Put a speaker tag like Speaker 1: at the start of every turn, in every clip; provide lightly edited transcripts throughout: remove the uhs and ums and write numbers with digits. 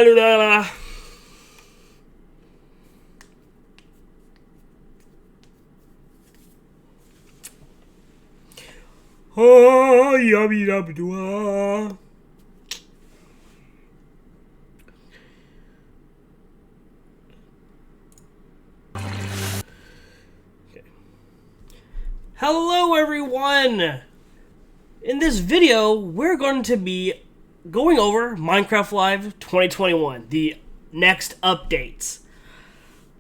Speaker 1: Oh, yummy, yummy, doo. Hello everyone! In this video, we're going to be going over Minecraft Live 2021, the next updates.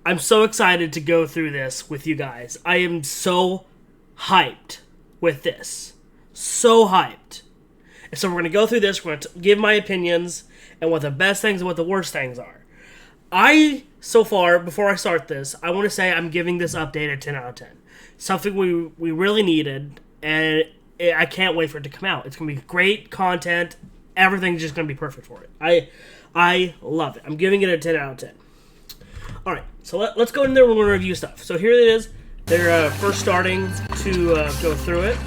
Speaker 1: I'm so excited to go through this with you guys. I am so hyped with this. So hyped. And so we're going to go through this, we're going to give my opinions, and what the best things and what the worst things are. So far, before I start this, I want to say I'm giving this update a 10 out of 10. Something we really needed, and I can't wait for it to come out. It's going to be great content. Everything's just going to be perfect for it. I love it. I'm giving it a 10 out of 10. Alright, so let's go in there and we're going to review stuff. So here it is. They're first starting to go through it.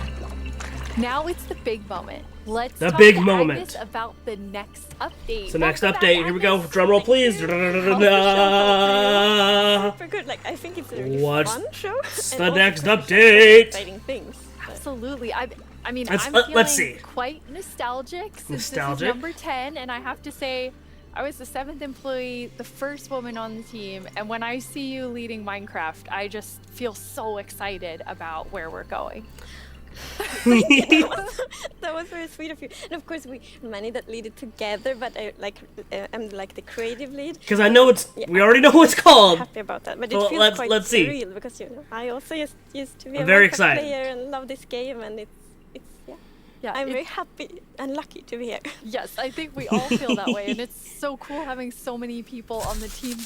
Speaker 2: Now it's the big moment. Let's
Speaker 1: talk
Speaker 2: to
Speaker 1: moment
Speaker 2: about the next update.
Speaker 1: So next update. Here we go. Drum roll, please.
Speaker 3: Super good. Like, I think it's a really fun show.
Speaker 1: What's the next update?
Speaker 3: Exciting things.
Speaker 2: Absolutely. I mean, I'm
Speaker 1: let's
Speaker 2: feeling
Speaker 1: see.
Speaker 2: quite nostalgic since this is number 10, and I have to say, I was the 7th employee, the first woman on the team, and when I see you leading Minecraft, I just feel so excited about where we're going.
Speaker 3: That was very sweet of you. And of course, we many that lead it together, but I'm like the creative lead.
Speaker 1: Because I know we already know what it's called.
Speaker 3: I'm happy about that, but it feels quite surreal because I also used to be a
Speaker 1: very
Speaker 3: Minecraft
Speaker 1: excited
Speaker 3: player and love this game, and it's I'm very happy and lucky to be here.
Speaker 2: Yes, I think we all feel that way, and it's so cool having so many people on the team.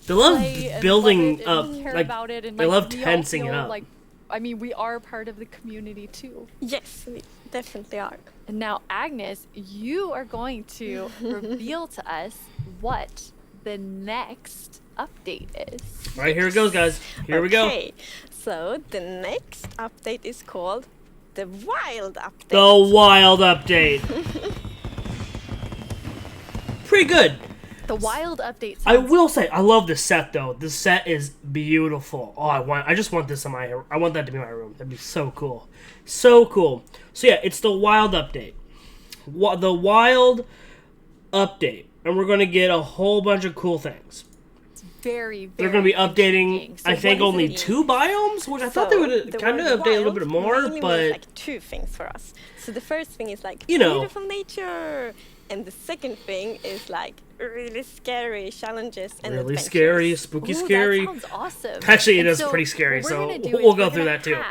Speaker 1: They love building up,
Speaker 2: care about it, and
Speaker 1: they love tensing it up.
Speaker 2: Like, I mean, we are part of the community too.
Speaker 3: Yes, we definitely are.
Speaker 2: And now, Agnes, you are going to reveal to us what the next update is.
Speaker 1: All right, here it goes, guys. Here we go.
Speaker 3: Okay, so the next update is called the Wild Update.
Speaker 1: The Wild Update. Pretty good.
Speaker 2: The Wild Update.
Speaker 1: I will say, I love this set though. This set is beautiful. Oh, I just want this in my. I want that to be my room. That'd be so cool, so cool. So yeah, it's the Wild Update. The Wild Update, and we're gonna get a whole bunch of cool things.
Speaker 2: Very
Speaker 1: They're going to be updating, so I think, only 2 biomes, which I thought they would kind of update a little bit more, but...
Speaker 3: like 2 things for us. So the first thing is like
Speaker 1: beautiful
Speaker 3: nature, and the second thing is like really scary challenges and
Speaker 1: really
Speaker 3: adventures.
Speaker 1: Scary, spooky, scary.
Speaker 2: That sounds awesome.
Speaker 1: Actually, it is pretty scary, so we'll go through that too.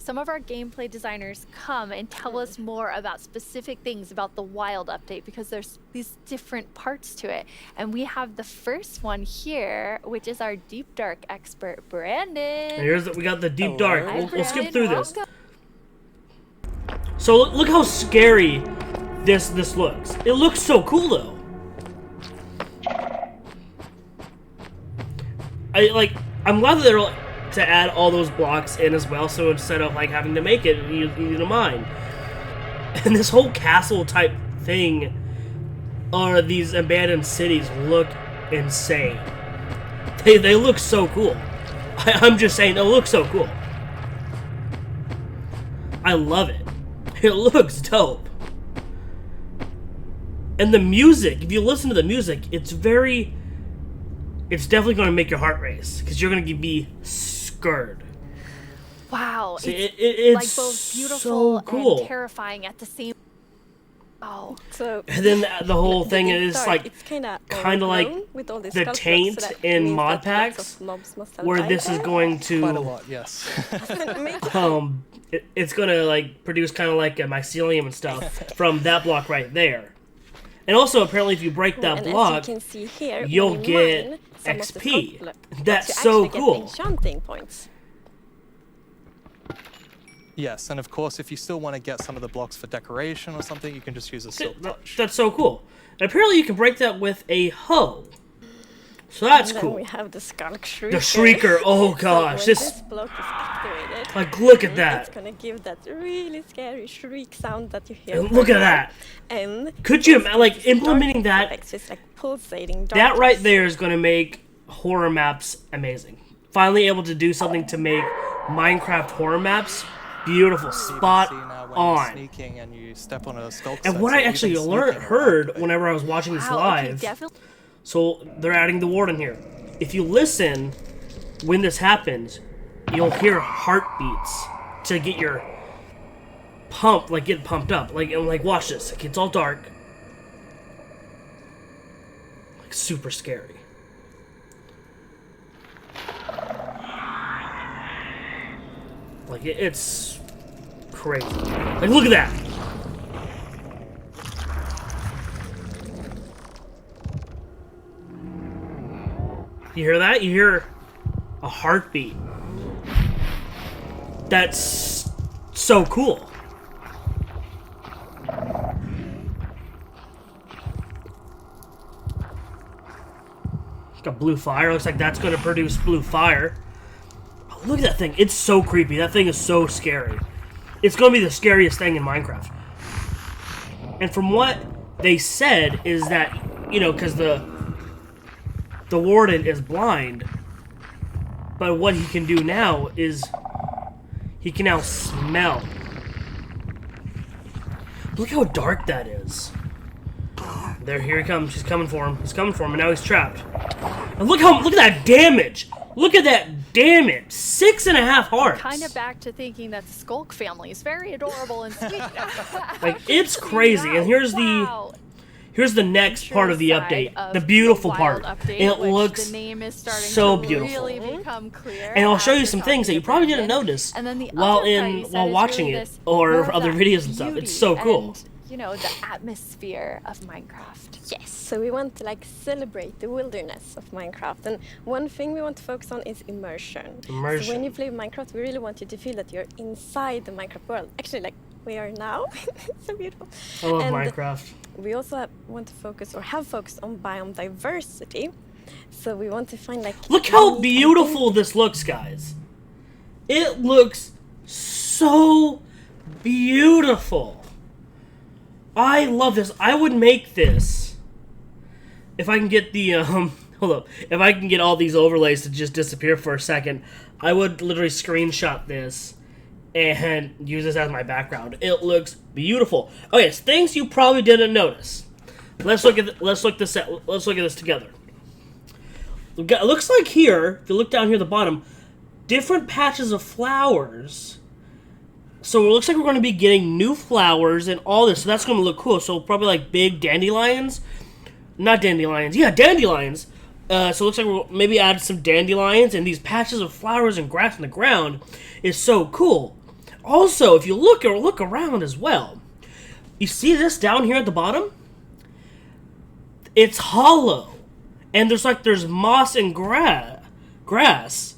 Speaker 2: Some of our gameplay designers come and tell us more about specific things about the Wild Update, because there's these different parts to it. And we have the first one here, which is our Deep Dark expert, Brandon.
Speaker 1: We got the Deep Dark. We'll skip through this. So look how scary this looks. It looks so cool though. I'm glad that they're to add all those blocks in as well, so instead of like having to make it, you need to mine. And this whole castle type thing, or these abandoned cities, look insane. They look so cool. I'm just saying, they look so cool. I love it. It looks dope. And the music, if you listen to the music, it's definitely going to make your heart race, because you're going to be scared.
Speaker 2: Wow.
Speaker 1: See, it's
Speaker 2: like both beautiful
Speaker 1: so cool
Speaker 2: and terrifying at the same. Oh.
Speaker 3: So
Speaker 1: and then the whole thing is like
Speaker 3: it's kind of
Speaker 1: like the taint in mod packs, where this is going to
Speaker 4: quite a lot, yes.
Speaker 1: It's gonna like produce kind of like a mycelium and stuff from that block right there. And also, apparently, if you break that block,
Speaker 3: as you can see here,
Speaker 1: you'll get XP. That's so cool.
Speaker 3: Enchanting points.
Speaker 4: Yes, and of course, if you still want to get some of the blocks for decoration or something, you can just use a silk touch.
Speaker 1: That's so cool. And apparently, you can break that with a hoe. So that's
Speaker 3: and then
Speaker 1: cool.
Speaker 3: we have the Skulk Shrieker.
Speaker 1: The Shrieker, oh
Speaker 3: So
Speaker 1: gosh,
Speaker 3: when this block is activated,
Speaker 1: like look at that.
Speaker 3: it's gonna give that really scary shriek sound that you hear.
Speaker 1: And look at
Speaker 3: from
Speaker 1: that.
Speaker 3: And
Speaker 1: Could you like implementing that?
Speaker 3: effects, it's like pulsating
Speaker 1: That
Speaker 3: darkness.
Speaker 1: right there is going to make horror maps amazing. Finally able to do something to make Minecraft horror maps beautiful, spot
Speaker 4: See now when
Speaker 1: on.
Speaker 4: you're sneaking and you step on a skulk
Speaker 1: And
Speaker 4: set,
Speaker 1: what
Speaker 4: so
Speaker 1: I
Speaker 4: even
Speaker 1: actually
Speaker 4: sneaking
Speaker 1: heard
Speaker 4: will
Speaker 1: whenever I was watching this
Speaker 2: Wow, okay,
Speaker 1: live,
Speaker 2: definitely.
Speaker 1: so they're adding the warden here. If you listen when this happens, you'll hear heartbeats to get your get pumped up. Like watch this. Like, it's all dark. Like super scary. Like it's crazy. Like look at that. You hear that? You hear a heartbeat. That's so cool. Got blue fire. Looks like that's going to produce blue fire. Oh, look at that thing. It's so creepy. That thing is so scary. It's going to be the scariest thing in Minecraft. And from what they said is that, you know, because the warden is blind, but what he can do now is he can now smell. Look how dark that is. There, here he comes. He's coming for him. He's coming for him, and now he's trapped. And look at that damage. Look at that damage. 6.5 hearts.
Speaker 2: Kind of back to thinking that the Skulk family is very adorable and sweet.
Speaker 1: Like it's crazy. And here's
Speaker 2: Wow.
Speaker 1: here's the next part of the update, the beautiful part. It looks
Speaker 2: the name is starting
Speaker 1: so
Speaker 2: to
Speaker 1: beautiful.
Speaker 2: really become clear.
Speaker 1: And I'll show you
Speaker 2: after
Speaker 1: some things that you
Speaker 2: talking
Speaker 1: probably
Speaker 2: to
Speaker 1: didn't
Speaker 2: Brendan.
Speaker 1: notice
Speaker 2: And then the
Speaker 1: while
Speaker 2: other part you said is
Speaker 1: watching
Speaker 2: really
Speaker 1: it
Speaker 2: this more
Speaker 1: or
Speaker 2: of
Speaker 1: other
Speaker 2: that
Speaker 1: videos and stuff.
Speaker 2: beauty
Speaker 1: It's so cool.
Speaker 2: and, you know, the atmosphere of Minecraft.
Speaker 3: Yes, so we want to like celebrate the wilderness of Minecraft, and one thing we want to focus on is immersion.
Speaker 1: Immersion.
Speaker 3: So when you play Minecraft, we really want you to feel that you're inside the Minecraft world. Actually, like we are now. It's so beautiful.
Speaker 1: I love
Speaker 3: And
Speaker 1: Minecraft.
Speaker 3: we also want to focus or have focused on biome diversity. So we want to find like
Speaker 1: Look how
Speaker 3: unique
Speaker 1: beautiful this looks, guys. It looks so beautiful. I love this. I would make this if I can get the hold up. If I can get all these overlays to just disappear for a second, I would literally screenshot this and use this as my background. It looks beautiful. Okay, so things you probably didn't notice. Let's look at this together. It looks like here, if you look down here at the bottom, different patches of flowers. So it looks like we're going to be getting new flowers and all this. So that's going to look cool. So probably like big dandelions. Not dandelions. Yeah, dandelions. So it looks like we'll maybe add some dandelions. And these patches of flowers and grass in the ground is so cool. Also, if you look around as well, you see this down here at the bottom? It's hollow. And there's moss and grass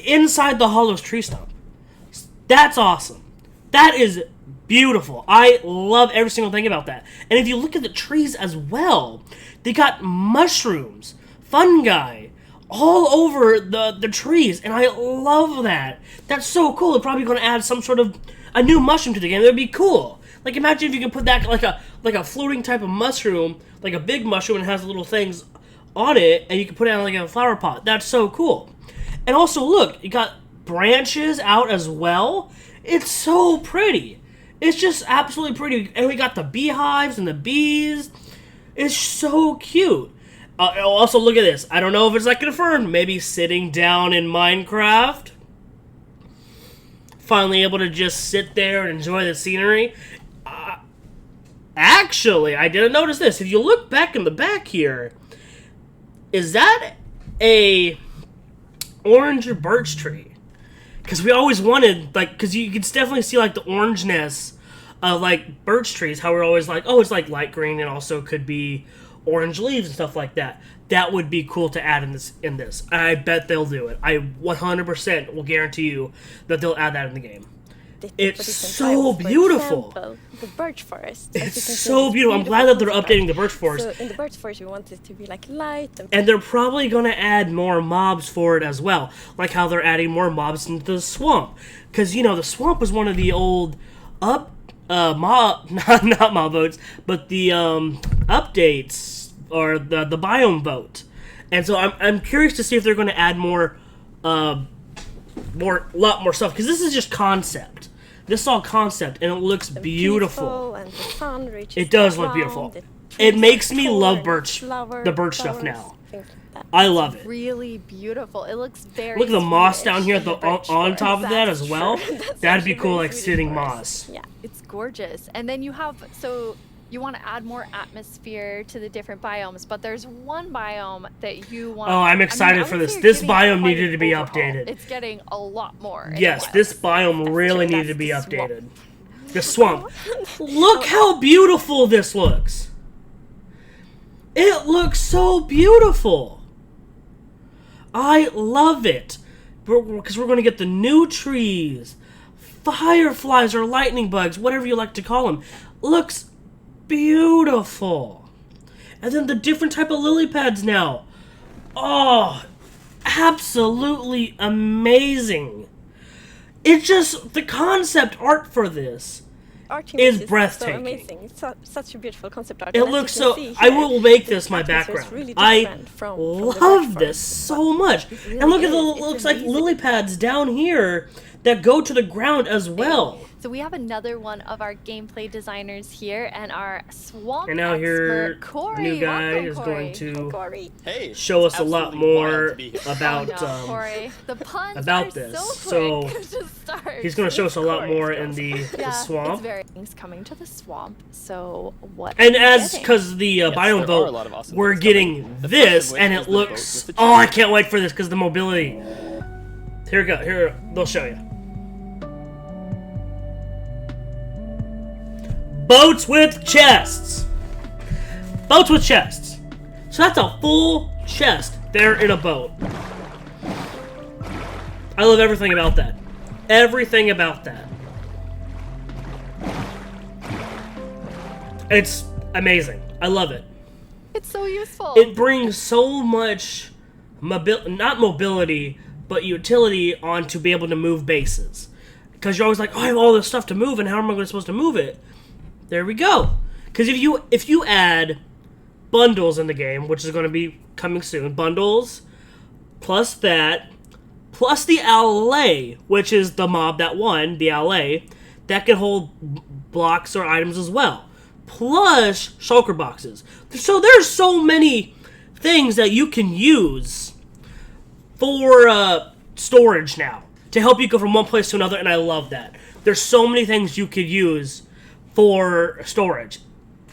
Speaker 1: inside the hollow's tree stump. That's awesome. That is beautiful. I love every single thing about that. And if you look at the trees as well, they got mushrooms, fungi, all over the trees. And I love that. That's so cool. They're probably going to add some sort of a new mushroom to the game. That'd be cool. Like imagine if you can put that like a floating type of mushroom, like a big mushroom and has little things on it, and you can put it in like a flower pot. That's so cool. And also look, you got branches out as well. It's so pretty. It's just absolutely pretty. And we got the beehives and the bees. It's so cute. Also look at this. I don't know if it's like confirmed. Maybe sitting down in Minecraft. Finally able to just sit there and enjoy the scenery. Actually, I didn't notice this. If you look back in the back here, is that a orange or birch tree? Because we always wanted, like, because you can definitely see, like, the orangeness of, like, birch trees. How we're always like, oh, it's, like, light green and also could be orange leaves and stuff like that. That would be cool to add in this. I bet they'll do it. I 100% will guarantee you that they'll add that in the game. It's so beautiful.
Speaker 3: For example, the birch forest.
Speaker 1: It's so beautiful. I'm glad that they're updating the birch forest.
Speaker 3: So in the birch forest, you want it to be like light.
Speaker 1: And they're probably going to add more mobs for it as well. Like how they're adding more mobs into the swamp. Because, you know, the swamp was one of the old not mob votes, but the updates or the biome vote. And so I'm curious to see if they're going to add lot more stuff, because this is just concept. This is all concept, and it looks beautiful.
Speaker 3: And the sun reaches
Speaker 1: it does
Speaker 3: the
Speaker 1: look
Speaker 3: ground,
Speaker 1: beautiful.
Speaker 3: the
Speaker 1: It
Speaker 3: trees
Speaker 1: makes
Speaker 3: are
Speaker 1: me
Speaker 3: tall
Speaker 1: love
Speaker 3: and
Speaker 1: the birch stuff
Speaker 3: flowers,
Speaker 1: now.
Speaker 3: things like that.
Speaker 1: I love it.
Speaker 2: Really beautiful. It looks very.
Speaker 1: Look at the moss
Speaker 2: Swedish
Speaker 1: down here
Speaker 2: in the birch
Speaker 1: on top
Speaker 2: forest.
Speaker 1: of that as well.
Speaker 3: That's
Speaker 1: That'd be
Speaker 3: actually
Speaker 1: cool,
Speaker 3: very
Speaker 1: like
Speaker 3: Swedish
Speaker 1: sitting
Speaker 3: for us.
Speaker 1: moss.
Speaker 3: Yeah.
Speaker 2: It's gorgeous. And then you have, so you want to add more atmosphere to the different biomes, but there's one biome that you want.
Speaker 1: Oh, I'm excited for this. This biome needed to be updated.
Speaker 2: It's getting a lot more. in the
Speaker 1: Yes,
Speaker 2: wild.
Speaker 1: this biome really
Speaker 3: true.
Speaker 1: needed to be
Speaker 3: That's the swamp.
Speaker 1: updated. The swamp. Look how beautiful this looks. It looks so beautiful. I love it. Because we're going to get the new trees, fireflies or lightning bugs, whatever you like to call them. Looks beautiful. And then the different type of lily pads now. Oh, absolutely amazing. It's just the concept art for this is breathtaking.
Speaker 3: So amazing. It's such a beautiful concept art.
Speaker 1: It
Speaker 3: And as
Speaker 1: looks
Speaker 3: you
Speaker 1: so.
Speaker 3: can see
Speaker 1: I
Speaker 3: here,
Speaker 1: will make
Speaker 3: the
Speaker 1: this my
Speaker 3: atmosphere is
Speaker 1: background.
Speaker 3: really
Speaker 1: I
Speaker 3: different from the
Speaker 1: love
Speaker 3: birch
Speaker 1: this
Speaker 3: forest.
Speaker 1: so much.
Speaker 2: really
Speaker 1: And look at
Speaker 2: is.
Speaker 1: the
Speaker 2: It's
Speaker 1: looks like
Speaker 2: amazing.
Speaker 1: lily pads down here that go to the ground as well.
Speaker 2: So we have another one of our gameplay designers here, and our swamp
Speaker 1: And now here,
Speaker 2: expert, Corey.
Speaker 1: new guy
Speaker 2: Welcome,
Speaker 1: is
Speaker 2: Corey.
Speaker 1: going to
Speaker 3: Gory.
Speaker 4: Hey,
Speaker 1: show
Speaker 4: it's
Speaker 1: us a lot
Speaker 4: absolutely wild
Speaker 1: more
Speaker 4: to be here.
Speaker 1: about
Speaker 2: I know, Corey. The puns
Speaker 1: about
Speaker 2: are
Speaker 1: this.
Speaker 2: so quick
Speaker 1: So,
Speaker 2: to start.
Speaker 1: he's going to show us a lot
Speaker 2: Corey.
Speaker 1: more in the
Speaker 2: Yeah,
Speaker 1: swamp.
Speaker 2: It's very things coming to the swamp. So what?
Speaker 1: And
Speaker 2: are we
Speaker 1: as
Speaker 2: getting?
Speaker 1: because the
Speaker 4: Yes,
Speaker 1: biome
Speaker 4: there are a lot of
Speaker 1: vote,
Speaker 4: awesome
Speaker 1: we're
Speaker 4: things
Speaker 1: getting
Speaker 4: coming. The first
Speaker 1: this,
Speaker 4: of which
Speaker 1: and
Speaker 4: is
Speaker 1: it
Speaker 4: the vote
Speaker 1: looks.
Speaker 4: with the
Speaker 1: Oh, I
Speaker 4: trees.
Speaker 1: can't wait for this because the mobility. Here we go. Here they'll show you. Boats with chests. Boats with chests. So that's a full chest there in a boat. I love everything about that. Everything about that. It's amazing. I love it.
Speaker 2: It's so useful.
Speaker 1: It brings so much not mobility, but utility on to be able to move bases. Because you're always like, oh, I have all this stuff to move, and how am I supposed to move it? There we go. Because if you add bundles in the game, which is going to be coming soon, bundles plus that, plus the alley, which is the mob that won, the alley, that can hold blocks or items as well. Plus shulker boxes. So there's so many things that you can use for storage now to help you go from one place to another, and I love that. There's so many things you could use for storage,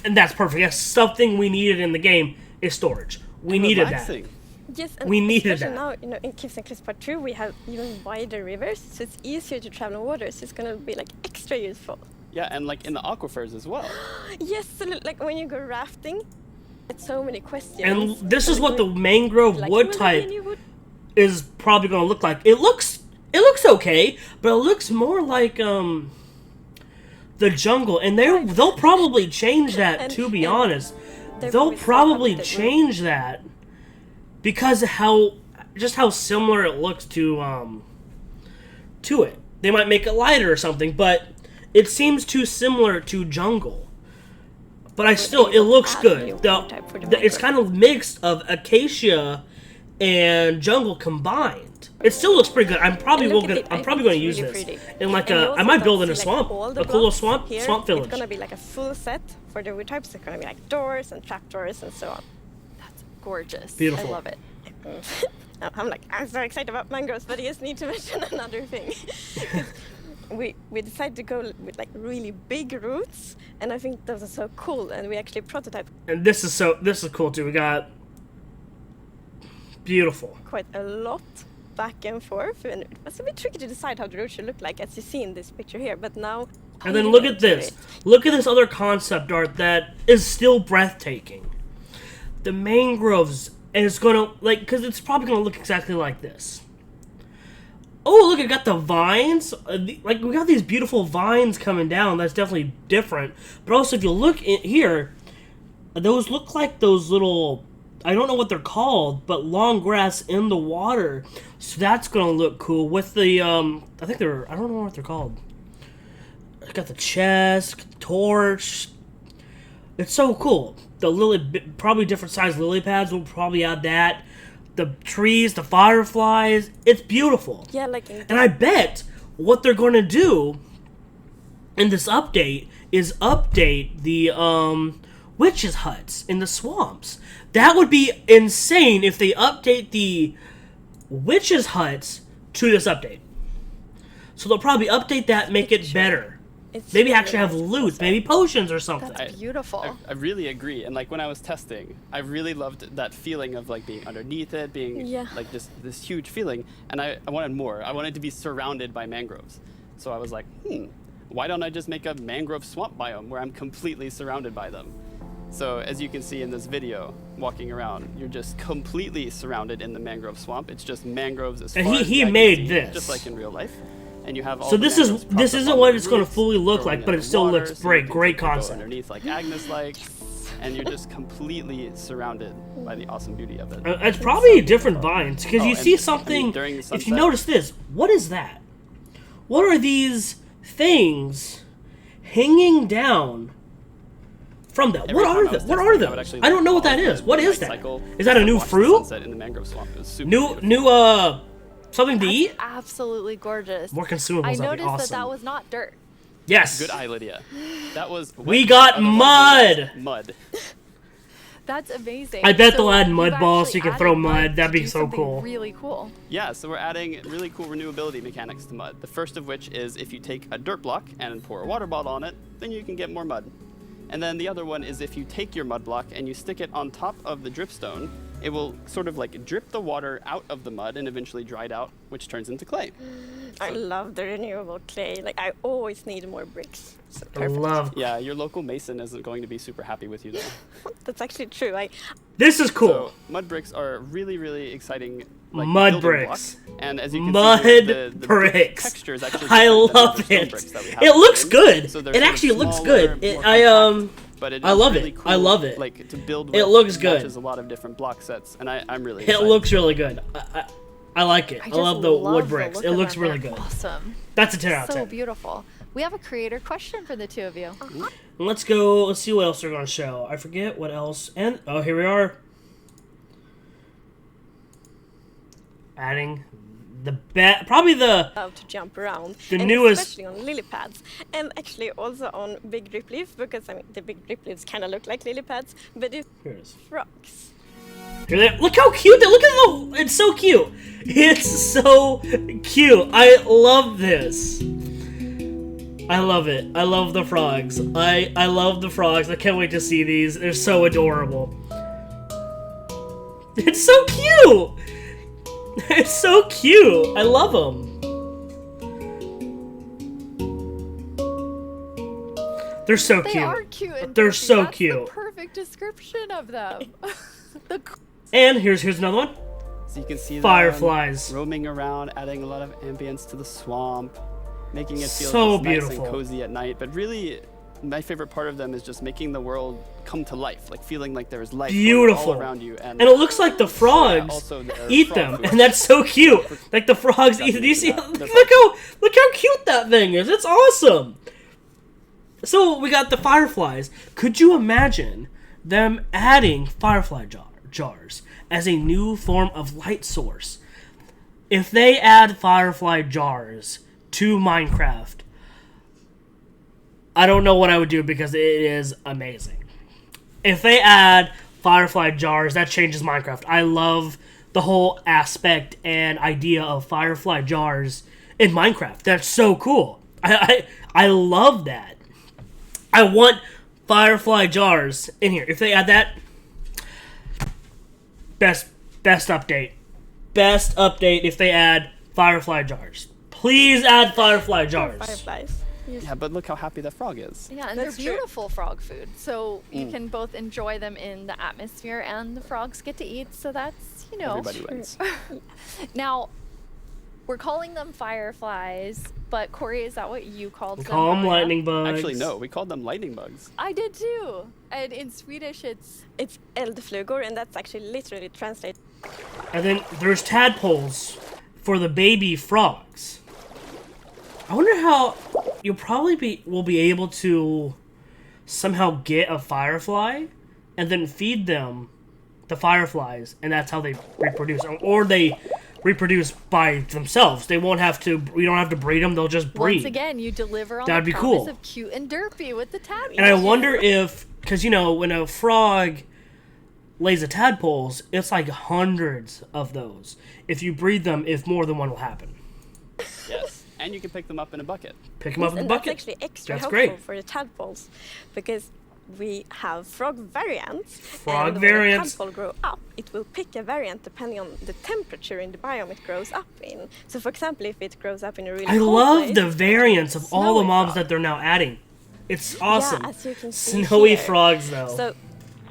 Speaker 1: and that's perfect. That's something we needed in the game is storage. We needed that.
Speaker 4: Relaxing.
Speaker 3: Yes, and
Speaker 1: We needed
Speaker 3: especially
Speaker 1: that.
Speaker 3: now, in Cliffs and Cliffs Part 2, we have even wider rivers, so it's easier to travel on water, so it's going to be like extra useful.
Speaker 4: Yeah, and like in the aquifers as well.
Speaker 3: Yes, so like when you go rafting, it's so many questions.
Speaker 1: And this is what the Mangrove
Speaker 3: like,
Speaker 1: Wood
Speaker 3: will there be
Speaker 1: type
Speaker 3: any wood?
Speaker 1: is probably going to look like. It looks okay, but it looks more like the jungle, and they'll probably change that.
Speaker 3: And-
Speaker 1: To be
Speaker 3: and
Speaker 1: honest,
Speaker 3: they're
Speaker 1: they'll
Speaker 3: always so
Speaker 1: probably
Speaker 3: happy that we're-
Speaker 1: change that because how similar it looks to it. They might make it lighter or something, but it seems too similar to jungle. But it looks
Speaker 3: add
Speaker 1: good.
Speaker 3: new
Speaker 1: The,
Speaker 3: type for the
Speaker 1: it's
Speaker 3: Minecraft.
Speaker 1: kind of mixed of acacia and jungle combined. It still looks pretty good. I'm probably
Speaker 3: And look at it, I
Speaker 1: I'm probably
Speaker 3: think
Speaker 1: going to
Speaker 3: it's
Speaker 1: use
Speaker 3: really
Speaker 1: this
Speaker 3: pretty.
Speaker 1: in like
Speaker 3: And you
Speaker 1: I
Speaker 3: also
Speaker 1: might
Speaker 3: got
Speaker 1: build
Speaker 3: to
Speaker 1: in a
Speaker 3: see, like,
Speaker 1: swamp,
Speaker 3: all the
Speaker 1: a cool little
Speaker 3: blocks
Speaker 1: swamp
Speaker 3: here,
Speaker 1: village.
Speaker 3: It's gonna be like a full set for the wood types. It's gonna be like doors and trapdoors and so on.
Speaker 2: That's gorgeous.
Speaker 1: Beautiful.
Speaker 2: I love it.
Speaker 3: I'm so excited about mangroves, but I just need to mention another thing. we decided to go with like really big roots, and I think those are so cool. And we actually prototype
Speaker 1: And this is cool too. We got beautiful.
Speaker 3: quite a lot back and forth, and it was a bit tricky to decide how the root should look like, as you see in this picture here. But now,
Speaker 1: And then look at this. Look at this other concept art that is still breathtaking. The mangroves, and it's gonna because it's probably gonna look exactly like this. Oh, look, it got the vines. Like, we got these beautiful vines coming down. That's definitely different. But also, if you look in here, those look like those little... I don't know what they're called, but long grass in the water. So that's going to look cool with the... I think they're... I don't know what they're called. I got the chest, torch. It's so cool. The lily... Probably different size lily pads. We'll probably add that. The trees, the fireflies. It's beautiful.
Speaker 3: Yeah, like...
Speaker 1: And I bet what they're going to do in this update is update the witches' huts in the swamps. That would be insane if they update the witches' huts to this update. So they'll probably update that, make it better.
Speaker 3: It's
Speaker 1: Maybe
Speaker 3: really
Speaker 1: actually have
Speaker 3: nice
Speaker 1: loot,
Speaker 3: also.
Speaker 1: maybe potions or something.
Speaker 2: That's beautiful.
Speaker 5: I really agree. And like when I was testing, I really loved that feeling of like being underneath it, being
Speaker 3: Yeah.
Speaker 5: like just this huge feeling. And I wanted more. I wanted to be surrounded by mangroves. So I was like, why don't I just make a mangrove swamp biome where I'm completely surrounded by them? So as you can see in this video, walking around, you're just completely surrounded in the mangrove swamp. It's just mangroves as
Speaker 1: And
Speaker 5: far
Speaker 1: he
Speaker 5: as the eye can
Speaker 1: made
Speaker 5: see,
Speaker 1: this.
Speaker 5: just like in real life. And you have all
Speaker 1: So
Speaker 5: the
Speaker 1: this
Speaker 5: mangroves propped
Speaker 1: isn't
Speaker 5: up on
Speaker 1: what
Speaker 5: the
Speaker 1: it's going to
Speaker 5: roots,
Speaker 1: fully look
Speaker 5: growing
Speaker 1: like, but
Speaker 5: in
Speaker 1: it
Speaker 5: the
Speaker 1: still
Speaker 5: water,
Speaker 1: looks
Speaker 5: so
Speaker 1: great.
Speaker 5: you can
Speaker 1: Great
Speaker 5: go
Speaker 1: concept.
Speaker 5: underneath like Agnes like, and you're just completely surrounded by the awesome beauty of it.
Speaker 1: It's probably different vines because
Speaker 5: Oh,
Speaker 1: you
Speaker 5: and,
Speaker 1: see
Speaker 5: I
Speaker 1: something.
Speaker 5: mean, during the
Speaker 1: If you
Speaker 5: sunset-
Speaker 1: notice this, what is that? What are these things hanging down from that?
Speaker 5: Every
Speaker 1: what
Speaker 5: time
Speaker 1: are
Speaker 5: I
Speaker 1: them?
Speaker 5: was
Speaker 1: What
Speaker 5: testing,
Speaker 1: are
Speaker 5: I would
Speaker 1: those?
Speaker 5: actually
Speaker 1: I don't know what that
Speaker 5: pause
Speaker 1: is.
Speaker 5: the
Speaker 1: What is
Speaker 5: night
Speaker 1: that?
Speaker 5: cycle
Speaker 1: Is that a
Speaker 5: and
Speaker 1: new
Speaker 5: watch the
Speaker 1: fruit?
Speaker 5: sunset in the mangrove swamp. It was super
Speaker 1: New
Speaker 5: beautiful.
Speaker 1: something to eat?
Speaker 2: Absolutely gorgeous.
Speaker 1: More consumables.
Speaker 2: I
Speaker 1: That'd be
Speaker 2: noticed
Speaker 1: awesome.
Speaker 2: that was not dirt.
Speaker 1: Yes.
Speaker 5: Good eye, Lydia. That was.
Speaker 1: We got
Speaker 5: otherwise
Speaker 1: mud!
Speaker 5: known as Mud.
Speaker 2: That's amazing.
Speaker 1: I bet
Speaker 2: So
Speaker 1: they'll add
Speaker 2: you've
Speaker 1: mud balls so
Speaker 2: actually
Speaker 1: you can throw
Speaker 2: added
Speaker 1: mud. That'd
Speaker 2: to
Speaker 1: be
Speaker 2: do
Speaker 1: so
Speaker 2: something
Speaker 1: cool.
Speaker 2: Really cool.
Speaker 5: Yeah, so we're adding really cool renewability mechanics to mud. The first of which is if you take a dirt block and pour a water bottle on it, then you can get more mud. And then the other one is if you take your mud block and you stick it on top of the dripstone, it will sort of like drip the water out of the mud and eventually dry it out, which turns into clay.
Speaker 3: I love the renewable clay. Like, I always need more bricks. So
Speaker 1: I
Speaker 3: perfect.
Speaker 1: love.
Speaker 5: Yeah, your local mason isn't going to be super happy with you though.
Speaker 3: That's actually true.
Speaker 1: This is cool.
Speaker 5: So mud bricks are really, really exciting. Like,
Speaker 1: Mud
Speaker 5: building
Speaker 1: bricks.
Speaker 5: block. And as you can
Speaker 1: Mud
Speaker 5: see, here, the brick
Speaker 1: bricks.
Speaker 5: texture is actually
Speaker 1: I
Speaker 5: different than the
Speaker 1: love
Speaker 5: other stone
Speaker 1: it.
Speaker 5: bricks that we have
Speaker 1: It
Speaker 5: in the
Speaker 1: looks
Speaker 5: game.
Speaker 1: good.
Speaker 5: So they're
Speaker 1: It
Speaker 5: sort of
Speaker 1: actually looks
Speaker 5: smaller,
Speaker 1: good.
Speaker 5: more compact, but it
Speaker 1: I
Speaker 5: is
Speaker 1: love
Speaker 5: really
Speaker 1: it.
Speaker 5: Cool,
Speaker 1: I love it.
Speaker 5: Like to build
Speaker 1: It
Speaker 5: with.
Speaker 1: looks
Speaker 5: It
Speaker 1: good.
Speaker 5: matches a lot of different block sets, and I'm really
Speaker 1: It
Speaker 5: excited.
Speaker 1: looks really good. I like it. I
Speaker 2: just
Speaker 1: love the wood
Speaker 2: the
Speaker 1: bricks.
Speaker 2: look
Speaker 1: It
Speaker 2: of
Speaker 1: looks
Speaker 2: them.
Speaker 1: really
Speaker 2: They're
Speaker 1: good.
Speaker 2: Awesome.
Speaker 1: That's a 10 out of
Speaker 2: So
Speaker 1: 10.
Speaker 2: beautiful. We have a creator question for the two of you.
Speaker 1: Let's go. Let's see what else they're going to show. I forget what else. And oh, here we are. Adding the probably the
Speaker 3: Love to jump around.
Speaker 1: The
Speaker 3: and
Speaker 1: newest-
Speaker 3: especially on lily pads. And actually also on big drip leaf, because I mean the big drip leaves kind of look like lily pads, but it's
Speaker 1: here it is.
Speaker 3: frogs.
Speaker 1: Here they, look how cute they look at the. It's so cute. It's so cute. I love this. I love it. I love the frogs. I love the frogs. I can't wait to see these. They're so adorable. It's so cute. It's so cute. I love them. They're so
Speaker 2: They
Speaker 1: cute.
Speaker 2: are cute. And
Speaker 1: They're
Speaker 2: fluffy.
Speaker 1: so
Speaker 2: That's
Speaker 1: cute.
Speaker 2: The perfect description of them.
Speaker 1: And here's another one.
Speaker 5: So you can see them
Speaker 1: Fireflies.
Speaker 5: roaming around, adding a lot of ambience to the swamp, making it feel
Speaker 1: So
Speaker 5: just nice
Speaker 1: beautiful.
Speaker 5: and cozy at night. But really, my favorite part of them is just making the world come to life, like feeling like there is life going
Speaker 1: Beautiful.
Speaker 5: all around you. And
Speaker 1: And it looks like the frogs
Speaker 5: also they're
Speaker 1: eat
Speaker 5: frog
Speaker 1: them,
Speaker 5: food.
Speaker 1: and that's so cute. Like the frogs eat. Do you see?
Speaker 5: Definitely
Speaker 1: Look how cute that thing is. It's awesome. So we got the fireflies. Could you imagine them adding firefly jars as a new form of light source? If they add firefly jars to Minecraft, I don't know what I would do because it is amazing. If they add firefly jars, that changes Minecraft. I love the whole aspect and idea of firefly jars in Minecraft. That's so cool. I love that. I want firefly jars in here. If they add that, best update. Best update if they add firefly jars. Please add firefly jars.
Speaker 3: Fireflies.
Speaker 5: Yeah, but look how happy that frog is.
Speaker 2: Yeah, and
Speaker 3: That's
Speaker 2: they're
Speaker 3: true.
Speaker 2: beautiful frog food. So you can both enjoy them in the atmosphere and the frogs get to eat. So that's,
Speaker 5: Everybody wins.
Speaker 2: Now, We're calling them fireflies, but Corey, is that what you called them?
Speaker 1: Call them
Speaker 2: Maria?
Speaker 1: lightning bugs.
Speaker 5: Actually, no, we called them lightning bugs.
Speaker 2: I did too. And in Swedish, it's
Speaker 3: It's eldflugor, and that's actually literally translated.
Speaker 1: And then there's tadpoles for the baby frogs. I wonder how you'll probably will be able to somehow get a firefly and then feed them the fireflies, and that's how they reproduce, or they reproduce by themselves. They won't have to. We don't have to breed them. They'll just breed.
Speaker 2: once again you deliver on
Speaker 1: That'd
Speaker 2: the
Speaker 1: be
Speaker 2: promise
Speaker 1: cool.
Speaker 2: of cute and derpy with the tadpoles.
Speaker 1: And I wonder if, because when a frog lays the tadpoles, it's like hundreds of those. If you breed them, if more than one will happen.
Speaker 5: Yes. And you can pick them up in a bucket.
Speaker 1: Pick them up in the
Speaker 3: And
Speaker 1: bucket.
Speaker 3: that's actually extra
Speaker 1: That's
Speaker 3: helpful
Speaker 1: great.
Speaker 3: for the tadpoles, because we have frog variants.
Speaker 1: Frog
Speaker 3: and
Speaker 1: variants.
Speaker 3: When a tadpole grow up, it will pick a variant depending on the temperature in the biome it grows up in. So, for example, if it grows up in a really
Speaker 1: I
Speaker 3: cold
Speaker 1: love
Speaker 3: place,
Speaker 1: the variants of all the
Speaker 3: snowy
Speaker 1: mobs
Speaker 3: frog.
Speaker 1: that they're now adding. It's awesome.
Speaker 3: Yeah, as you can see
Speaker 1: Snowy
Speaker 3: here.
Speaker 1: frogs, though.
Speaker 3: So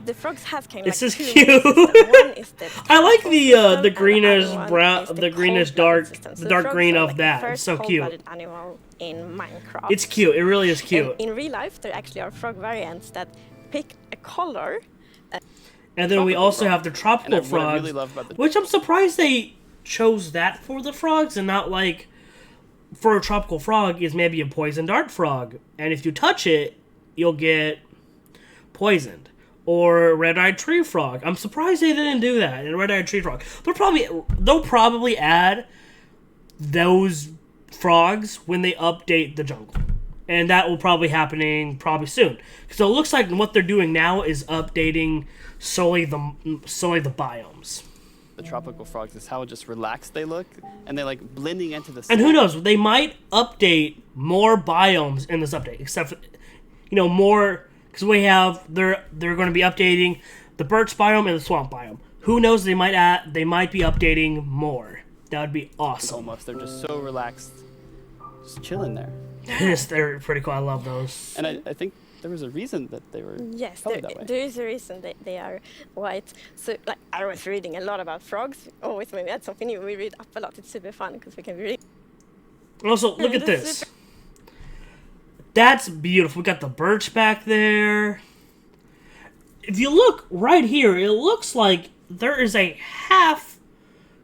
Speaker 3: the frogs have kind of
Speaker 1: This
Speaker 3: like
Speaker 1: is
Speaker 3: two
Speaker 1: cute.
Speaker 3: systems. One is the
Speaker 1: I like
Speaker 3: tadpole
Speaker 1: the
Speaker 3: system, and
Speaker 1: greenish
Speaker 3: other one
Speaker 1: brown,
Speaker 3: is
Speaker 1: the greenish
Speaker 3: cold-blooded
Speaker 1: dark,
Speaker 3: system.
Speaker 1: the
Speaker 3: So
Speaker 1: dark
Speaker 3: frogs
Speaker 1: green
Speaker 3: are
Speaker 1: of
Speaker 3: like the
Speaker 1: that.
Speaker 3: first
Speaker 1: It's so cute.
Speaker 3: cold-blooded animal in Minecraft.
Speaker 1: It's cute. It really is cute.
Speaker 3: And in real life, there actually are frog variants that pick a color.
Speaker 1: And then we
Speaker 3: tropical
Speaker 1: also
Speaker 3: frog.
Speaker 1: have the tropical
Speaker 5: And what I
Speaker 1: frogs,
Speaker 5: really love about the
Speaker 1: which I'm surprised they chose that for the frogs and not like for a tropical frog is maybe a poison dart frog, and if you touch it, you'll get poisoned. Or red-eyed tree frog. I'm surprised they didn't do that in red-eyed tree frog. They'll probably add those frogs when they update the jungle. And that will probably happening probably soon. Because it looks like what they're doing now is updating solely the biomes.
Speaker 5: The tropical frogs is how just relaxed they look, and they're like blending into the.
Speaker 1: And who
Speaker 5: sand.
Speaker 1: knows? They might update more biomes in this update. Except for, more because they're going to be updating the birch biome and the swamp biome. Who knows? They might be updating more. That would be awesome.
Speaker 5: Almost, they're just so relaxed, just chilling there.
Speaker 1: They're pretty cool. I love those.
Speaker 5: And I think there was a reason that they were
Speaker 3: Yes,
Speaker 5: colored that way.
Speaker 3: there is a reason they are white. So, like, I was reading a lot about frogs. Always when we add something new, we read up a lot. It's super fun because we can read.
Speaker 1: And also, look at this. That's beautiful. We got the birch back there. If you look right here, it looks like there is a half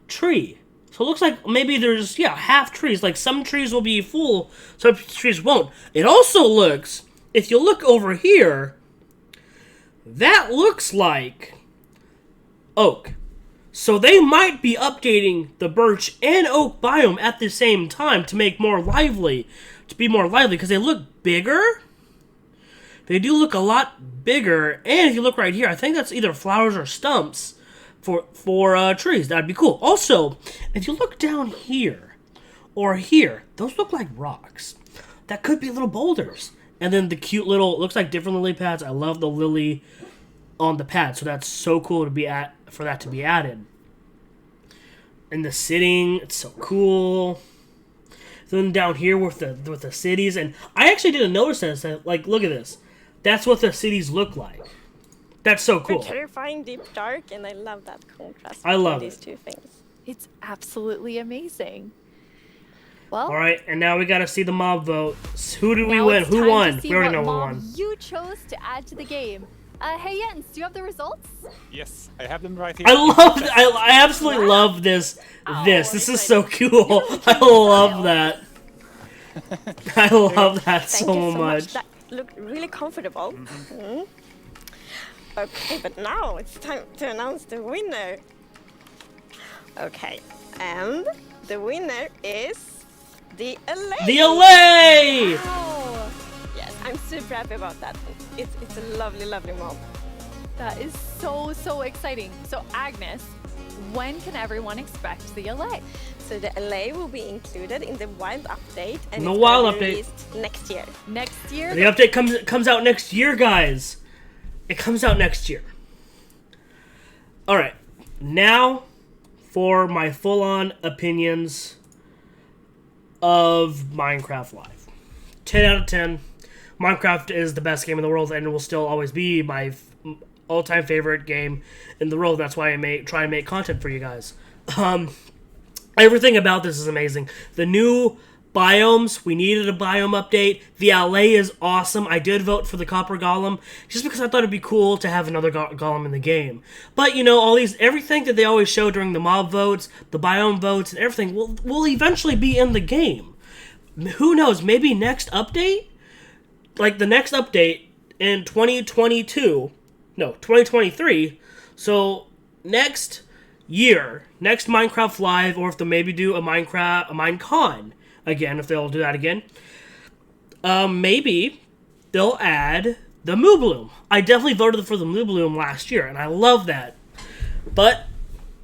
Speaker 1: tree. So it looks like maybe there's, half trees. Like some trees will be full, some trees won't. It also looks, if you look over here, that looks like oak. So they might be updating the birch and oak biome at the same time to be more lively, because they look bigger. They do look a lot bigger, and if you look right here, I think that's either flowers or stumps for trees. That'd be cool. Also, if you look down here or here, those look like rocks. That could be little boulders. And then the cute little, looks like different lily pads. I love the lily on the pad, so that's so cool for that to be added. And the sitting, it's so cool. Then down here with the cities, and I actually didn't notice this. Like, look at this. That's what the cities look like. That's so cool.
Speaker 3: Terrifying, deep, dark, and I love that contrast.
Speaker 1: I love
Speaker 3: between these
Speaker 1: it.
Speaker 3: two things.
Speaker 2: It's absolutely amazing. Well,
Speaker 1: All right, and now we got to see the mob vote. Who did we
Speaker 2: now
Speaker 1: win?
Speaker 2: it's
Speaker 1: Who
Speaker 2: time to
Speaker 1: won?
Speaker 2: see
Speaker 1: We already
Speaker 2: what
Speaker 1: know who
Speaker 2: mob
Speaker 1: won.
Speaker 2: you chose to add to the game. Hey Jens, do you have the results?
Speaker 6: Yes, I have them right here.
Speaker 1: I absolutely love this. This is so cool. I love that. I love that
Speaker 3: Thank
Speaker 1: so
Speaker 3: you so
Speaker 1: much.
Speaker 3: That looked really comfortable. Mhm. Okay, but now it's time to announce the winner. Okay, and the winner is the LA.
Speaker 1: The LA!
Speaker 2: Wow,
Speaker 3: Yes, I'm super happy about that. It's a lovely, lovely mob.
Speaker 2: that is so exciting. So Agnes, when can everyone expect the LA?
Speaker 3: So the LA will be included in the Wild Update, and
Speaker 1: The
Speaker 3: it's
Speaker 1: Wild
Speaker 3: gonna be
Speaker 1: Update.
Speaker 3: released next year.
Speaker 2: Next year?
Speaker 1: The update comes out next year, guys. It comes out next year. All right, now for my full-on opinions of Minecraft Live. 10 out of 10. Minecraft is the best game in the world, and it will still always be my all-time favorite game in the world. That's why I try and make content for you guys. Everything about this is amazing. The new biomes, we needed a biome update. The LA is awesome. I did vote for the Copper Golem just because I thought it'd be cool to have another golem in the game. But, you know, everything that they always show during the mob votes, the biome votes, and everything will eventually be in the game. Who knows? Maybe next update? Like the next update in 2023. So next year, next Minecraft Live, or if they maybe do a Minecon again, if they'll do that again, maybe they'll add the Moo Bloom. I definitely voted for the Moo Bloom last year, and I love that. But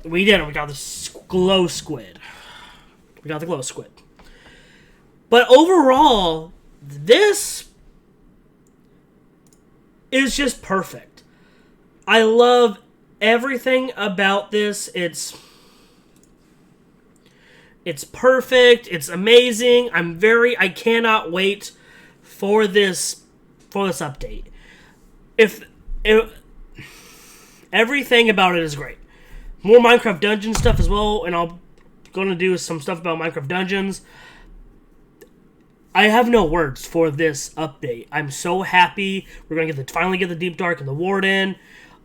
Speaker 1: we didn't. We got the glow squid. But overall, this is just perfect. I love everything about this. It's perfect. It's amazing. I cannot wait for this update. If everything about it is great. More Minecraft Dungeon stuff as well, and I'm going to do some stuff about Minecraft Dungeons. I have no words for this update. I'm so happy. We're going to finally get the Deep Dark and the Warden.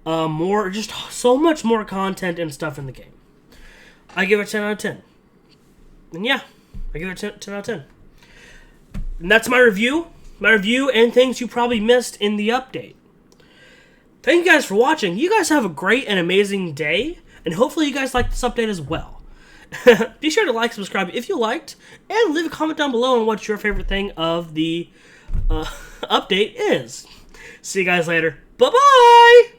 Speaker 1: Just so much more content and stuff in the game. I give it 10 out of 10. And yeah, I give it 10 out of 10. And that's my review. My review and things you probably missed in the update. Thank you guys for watching. You guys have a great and amazing day. And hopefully you guys like this update as well. Be sure to like, subscribe if you liked, and leave a comment down below on what your favorite thing of the update is. See you guys later. Bye-bye!